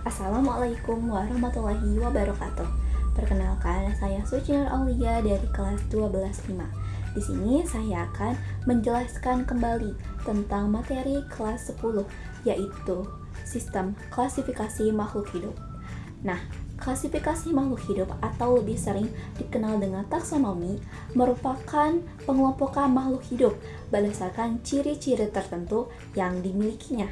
Assalamualaikum warahmatullahi wabarakatuh. Perkenalkan, saya Suci Nur Aulia dari kelas 12 IMA. Di sini saya akan menjelaskan kembali tentang materi kelas 10, yaitu sistem klasifikasi makhluk hidup. Nah, klasifikasi makhluk hidup atau lebih sering dikenal dengan taksonomi merupakan pengelompokan makhluk hidup berdasarkan ciri-ciri tertentu yang dimilikinya.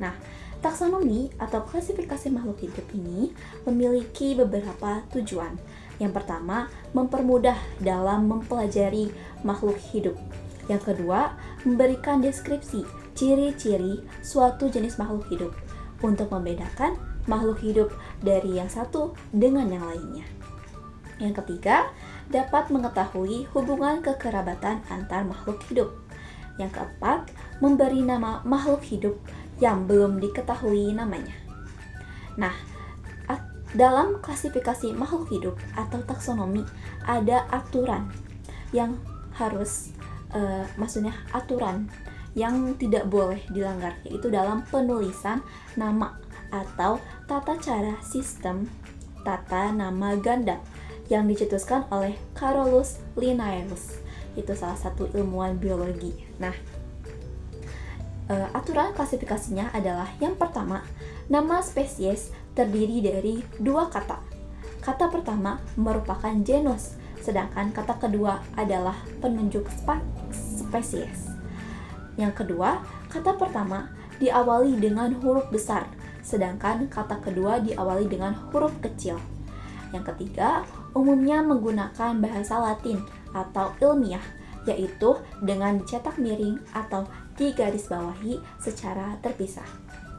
Nah, taksonomi atau klasifikasi makhluk hidup ini memiliki beberapa tujuan. Yang pertama, mempermudah dalam mempelajari makhluk hidup. Yang kedua, memberikan deskripsi ciri-ciri suatu jenis makhluk hidup untuk membedakan makhluk hidup dari yang satu dengan yang lainnya. Yang ketiga, dapat mengetahui hubungan kekerabatan antar makhluk hidup. Yang keempat, memberi nama makhluk hidup yang belum diketahui namanya. Nah, dalam klasifikasi makhluk hidup atau taksonomi ada aturan yang harus, aturan yang tidak boleh dilanggar, yaitu dalam penulisan nama atau tata cara sistem tata nama ganda yang dicetuskan oleh Carolus Linnaeus. Itu salah satu ilmuwan biologi. Nah, aturan klasifikasinya adalah yang pertama, nama spesies terdiri dari dua kata. Kata pertama merupakan genus, sedangkan kata kedua adalah penunjuk spesies. Yang kedua, kata pertama diawali dengan huruf besar, sedangkan kata kedua diawali dengan huruf kecil. Yang ketiga, umumnya menggunakan bahasa Latin atau ilmiah, yaitu dengan dicetak miring atau digarisbawahi secara terpisah.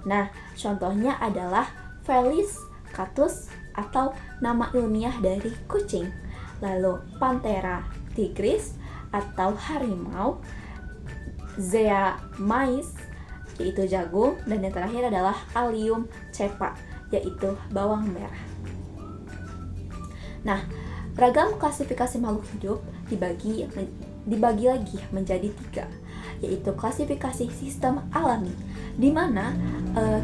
Nah, contohnya adalah Felis catus atau nama ilmiah dari kucing, lalu Panthera tigris atau harimau, Zea mays yaitu jagung, dan yang terakhir adalah Allium cepa yaitu bawang merah. Nah, ragam klasifikasi makhluk hidup dibagi lagi menjadi 3, yaitu klasifikasi sistem alami, di mana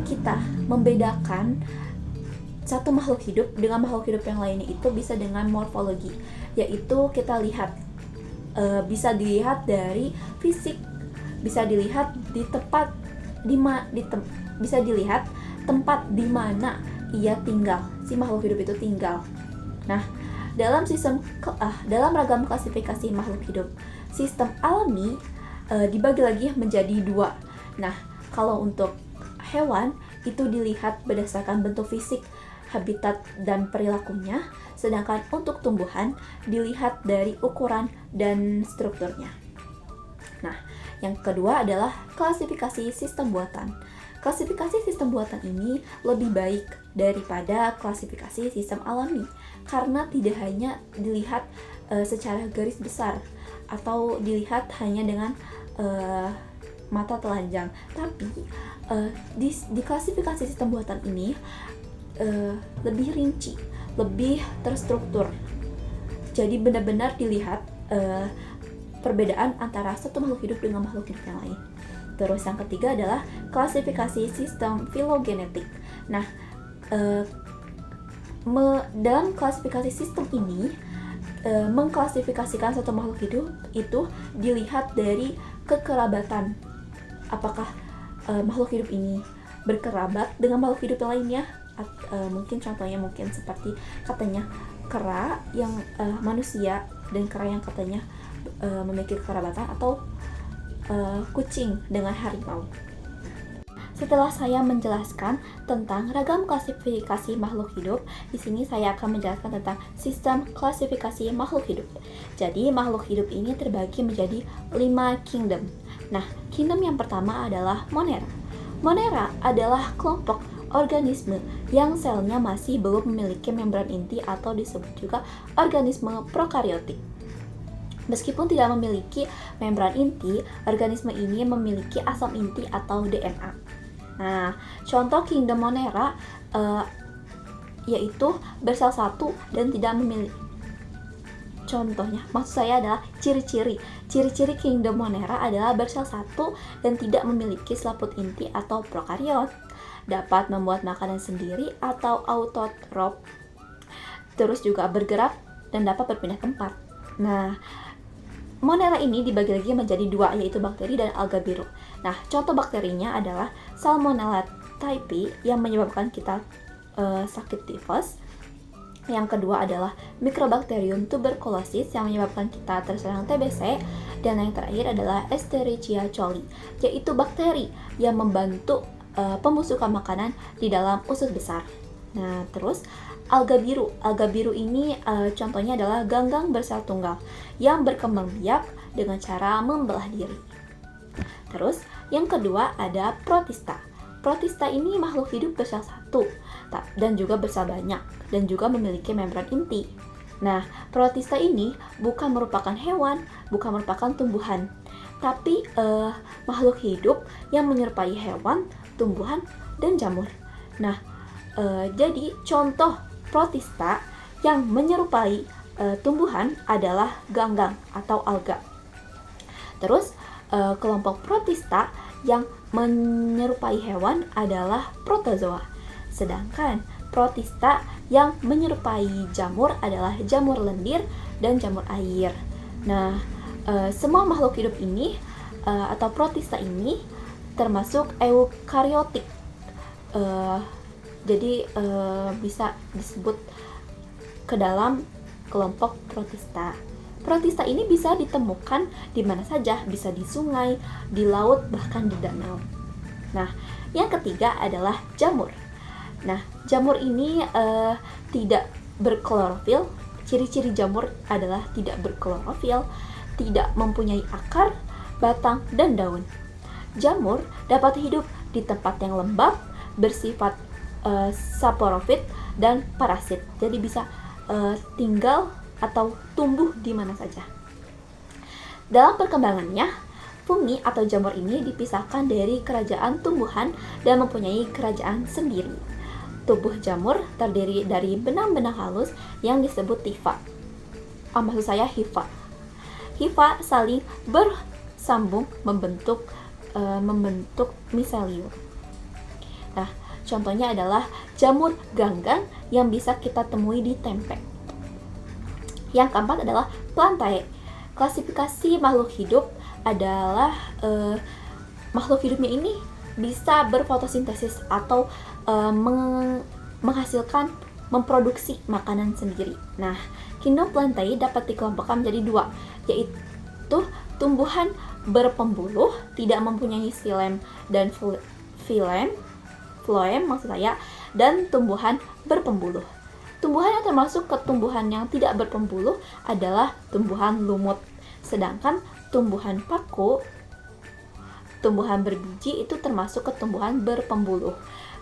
kita membedakan satu makhluk hidup dengan makhluk hidup yang lainnya itu bisa dengan morfologi, yaitu kita lihat bisa dilihat dari fisik, bisa dilihat bisa dilihat tempat di mana ia tinggal, si makhluk hidup itu tinggal. Nah, dalam ragam klasifikasi makhluk hidup, sistem alami dibagi lagi menjadi 2. Nah, kalau untuk hewan itu dilihat berdasarkan bentuk fisik, habitat, dan perilakunya, sedangkan untuk tumbuhan dilihat dari ukuran dan strukturnya. Nah, yang kedua adalah klasifikasi sistem buatan. Klasifikasi sistem buatan ini lebih baik daripada klasifikasi sistem alami karena tidak hanya dilihat secara garis besar atau dilihat hanya dengan mata telanjang, tapi di klasifikasi sistem buatan ini lebih rinci, lebih terstruktur. Jadi benar-benar dilihat perbedaan antara satu makhluk hidup dengan makhluk hidup yang lain. Terus yang ketiga adalah klasifikasi sistem filogenetik. Nah, dalam klasifikasi sistem ini mengklasifikasikan satu makhluk hidup itu dilihat dari kekerabatan. Apakah makhluk hidup ini berkerabat dengan makhluk hidup yang lainnya? Mungkin contohnya seperti katanya kera yang manusia dan kera yang katanya memiliki kekerabatan, atau kucing dengan harimau. Setelah saya menjelaskan tentang ragam klasifikasi makhluk hidup, di sini saya akan menjelaskan tentang sistem klasifikasi makhluk hidup. Jadi, makhluk hidup ini terbagi menjadi 5 kingdom. Nah, kingdom yang pertama adalah Monera. Monera adalah kelompok organisme yang selnya masih belum memiliki membran inti atau disebut juga organisme prokariotik. Meskipun tidak memiliki membran inti, organisme ini memiliki asam inti atau DNA. Nah, contoh kingdom Monera yaitu bersel satu dan tidak memiliki. Contohnya, maksud saya adalah ciri-ciri kingdom Monera adalah bersel satu dan tidak memiliki selaput inti atau prokariot. dapat membuat makanan sendiri atau autotrof, terus juga bergerak dan dapat berpindah tempat. Nah, Monera ini dibagi lagi menjadi dua, yaitu bakteri dan alga biru. Nah, contoh bakterinya adalah Salmonella typhi yang menyebabkan kita sakit tifus. Yang kedua adalah Mycobacterium tuberculosis yang menyebabkan kita terserang TBC. Dan yang terakhir adalah Escherichia coli, yaitu bakteri yang membantu pembusukan makanan di dalam usus besar. Nah, terus alga biru ini contohnya adalah ganggang bersel tunggal yang berkembang biak dengan cara membelah diri. Terus yang kedua ada protista. Protista ini makhluk hidup bersel satu dan juga bersel banyak dan juga memiliki membran inti. Nah, protista ini bukan merupakan hewan, bukan merupakan tumbuhan, tapi makhluk hidup yang menyerupai hewan, tumbuhan, dan jamur. Nah, jadi contoh protista yang menyerupai tumbuhan adalah ganggang atau alga. Terus kelompok protista yang menyerupai hewan adalah protozoa. Sedangkan protista yang menyerupai jamur adalah jamur lendir dan jamur air. Nah, semua makhluk hidup ini atau protista ini termasuk eukariotik. Jadi bisa disebut ke dalam kelompok protista. Protista ini bisa ditemukan di mana saja, bisa di sungai, di laut, bahkan di danau. Nah, yang ketiga adalah jamur. Nah, jamur ini tidak berklorofil. Ciri-ciri jamur adalah tidak berklorofil, tidak mempunyai akar, batang, dan daun. Jamur dapat hidup di tempat yang lembab, bersifat saporofit, dan parasit. Jadi bisa tinggal atau tumbuh di mana saja. Dalam perkembangannya, fungi atau jamur ini dipisahkan dari kerajaan tumbuhan dan mempunyai kerajaan sendiri. Tubuh jamur terdiri dari benang-benang halus yang disebut hifa. Maksud saya hifa. Hifa saling bersambung membentuk miselium. Nah, contohnya adalah jamur ganggang yang bisa kita temui di tempe. Yang keempat adalah Plantae. Klasifikasi makhluk hidup adalah makhluk hidupnya ini bisa berfotosintesis atau menghasilkan, memproduksi makanan sendiri. Nah, kingdom Plantae dapat dikelompokkan menjadi dua, yaitu tumbuhan berpembuluh, tidak mempunyai xilem dan phloem maksud saya, dan tumbuhan berpembuluh. Tumbuhan yang termasuk ke tumbuhan yang tidak berpembuluh adalah tumbuhan lumut. Sedangkan tumbuhan paku, tumbuhan berbiji itu termasuk ke tumbuhan berpembuluh.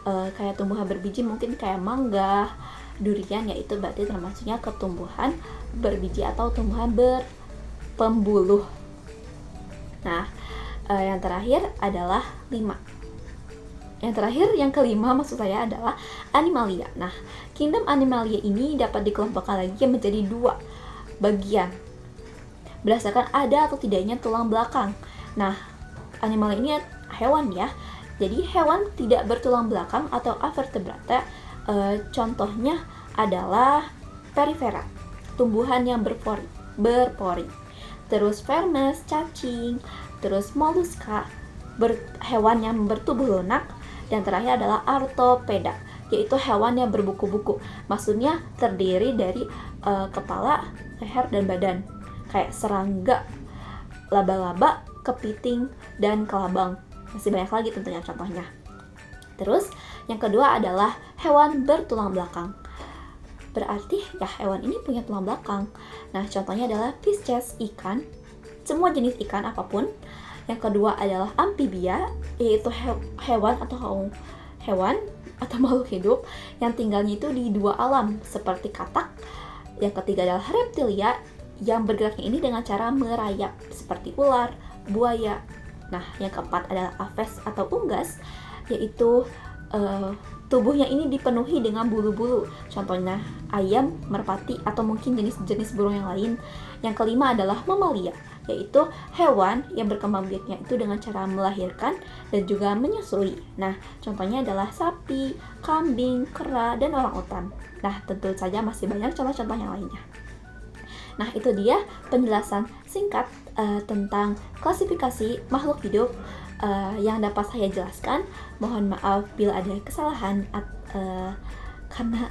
Kayak tumbuhan berbiji mungkin kayak mangga, durian, yaitu berarti termasuknya ke tumbuhan berbiji atau tumbuhan berpembuluh. Nah, yang terakhir adalah yang kelima maksud saya adalah Animalia. Nah, kingdom Animalia ini dapat dikelompokkan lagi menjadi dua bagian berdasarkan ada atau tidaknya tulang belakang. Nah, Animalia ini hewan ya. Jadi hewan tidak bertulang belakang atau avertebrata. Contohnya adalah Perifera, tumbuhan yang berpori. Terus Vermes, cacing. Terus Mollusca, hewan yang bertubuh lunak. Dan terakhir adalah Arthropeda, yaitu hewan yang berbuku-buku. Maksudnya terdiri dari kepala, leher, dan badan. Kayak serangga, laba-laba, kepiting, dan kelabang. Masih banyak lagi tentunya contohnya. Terus yang kedua adalah hewan bertulang belakang. Berarti ya hewan ini punya tulang belakang. Nah, contohnya adalah Pisces, ikan, semua jenis ikan apapun. Yang kedua adalah amphibia, yaitu hewan atau makhluk hidup yang tinggalnya itu di dua alam seperti katak. Yang ketiga adalah reptilia yang bergeraknya ini dengan cara merayap seperti ular, buaya. Nah, yang keempat adalah aves atau unggas, yaitu tubuhnya ini dipenuhi dengan bulu-bulu. Contohnya ayam, merpati, atau mungkin jenis-jenis burung yang lain. Yang kelima adalah mamalia, yaitu hewan yang berkembang biaknya itu dengan cara melahirkan dan juga menyusui. Nah, contohnya adalah sapi, kambing, kera, dan orangutan. Nah, tentu saja masih banyak contoh-contoh yang lainnya. Nah, itu dia penjelasan singkat tentang klasifikasi makhluk hidup yang dapat saya jelaskan. Mohon maaf bila ada kesalahan karena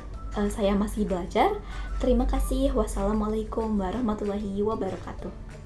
saya masih belajar. Terima kasih. Wassalamualaikum warahmatullahi wabarakatuh.